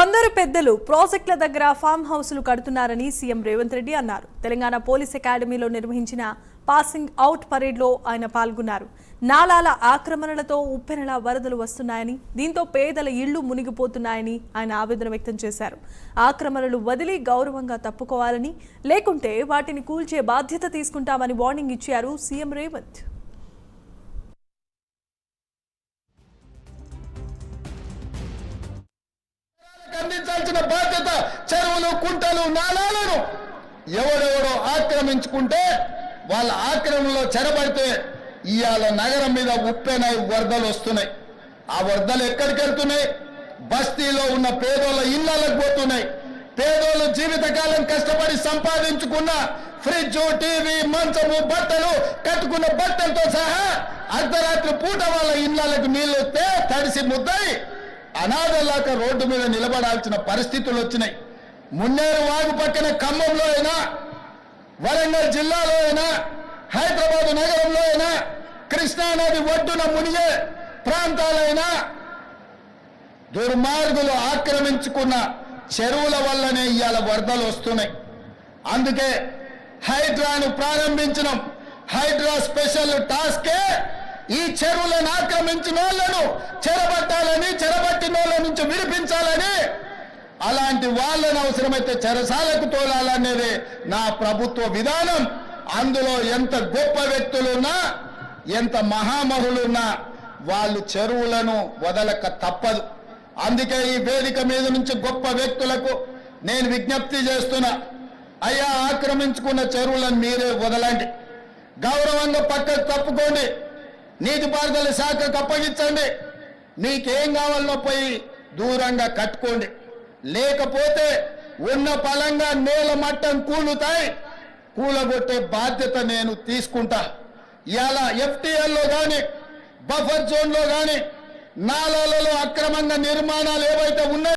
కొందరు పెద్దలు ప్రాజెక్టుల దగ్గర ఫామ్ హౌస్లు కడుతున్నారని సీఎం రేవంత్ రెడ్డి అన్నారు. తెలంగాణ పోలీస్ అకాడమీలో నిర్వహించిన పాసింగ్ అవుట్ పరేడ్లో ఆయన పాల్గొన్నారు. నాలాల ఆక్రమణలతో ఉప్పెనల వరదలు వస్తున్నాయని, దీంతో పేదల ఇళ్లు మునిగిపోతున్నాయని ఆయన ఆవేదన వ్యక్తం చేశారు. ఆక్రమణలు వదిలి గౌరవంగా తప్పుకోవాలని, లేకుంటే వాటిని కూల్చే బాధ్యత తీసుకుంటామని వార్నింగ్ ఇచ్చారు సీఎం రేవంత్. అందించాల్సిన బాధ్యత చెరువులు, కుంటలు, నాలాలను ఎవడెవడో ఆక్రమించుకుంటే వాళ్ళ ఆక్రమణలో చెరబడితే ఇవాళ నగరం మీద ఉప్పెనై వరదలు వస్తున్నాయి. ఆ వరదలు ఎక్కడికి వెళ్తున్నాయి? బస్తీలో ఉన్న పేదోళ్ళ ఇళ్లకు పోతున్నాయి. పేదోళ్ళు జీవితకాలం కష్టపడి సంపాదించుకున్న ఫ్రిడ్జ్, టీవీ, మంచము, బట్టలు, కట్టుకున్న బట్టలతో సహా అర్ధరాత్రి పూట వాళ్ళ ఇళ్లకు నీళ్లు వస్తే తడిసి ముద్దయి అనాథలాక రోడ్డు మీద నిలబడాల్సిన పరిస్థితులు వచ్చినాయి. మున్నేరు వాగు పక్కన ఖమ్మంలో అయినా, వరంగల్ జిల్లాలో అయినా, హైదరాబాద్ నగరంలో అయినా, కృష్ణానది ఒడ్డున మునిగే ప్రాంతాలైనా దుర్మార్గులు ఆక్రమించుకున్న చెరువుల వల్లనే ఇవాళ వరదలు వస్తున్నాయి. అందుకే హైడ్రాను ప్రారంభించడం. హైడ్రా స్పెషల్ టాస్కే ఈ చెరువులను ఆక్రమించిన వాళ్ళను చెరబట్టాలని, చెరబట్టిన వాళ్ళ నుంచి విడిపించాలని, అలాంటి వాళ్ళను అవసరమైతే చెరసాలకు తోలాలనేది నా ప్రభుత్వ విధానం. అందులో ఎంత గొప్ప వ్యక్తులున్నా, ఎంత మహామహులున్నా వాళ్ళు చెరువులను వదలక తప్పదు. అందుకే ఈ వేదిక మీద నుంచి గొప్ప వ్యక్తులకు నేను విజ్ఞప్తి చేస్తున్నా, అయ్యా ఆక్రమించుకున్న చెరువులను మీరే వదలండి, గౌరవంగా పక్కకు తప్పుకోండి, నీటిపారుదల శాఖకు అప్పగించండి, మీకేం కావాలనో పోయి దూరంగా కట్టుకోండి. లేకపోతే ఉన్న పలంగా నేల మట్టం కూలుతాయి, కూలగొట్టే బాధ్యత నేను తీసుకుంటా. ఇవాళ ఎఫ్టీఎల్లో కానీ, బఫర్ జోన్లో కానీ, నాలాలలో అక్రమంగా నిర్మాణాలు ఏవైతే ఉన్నాయో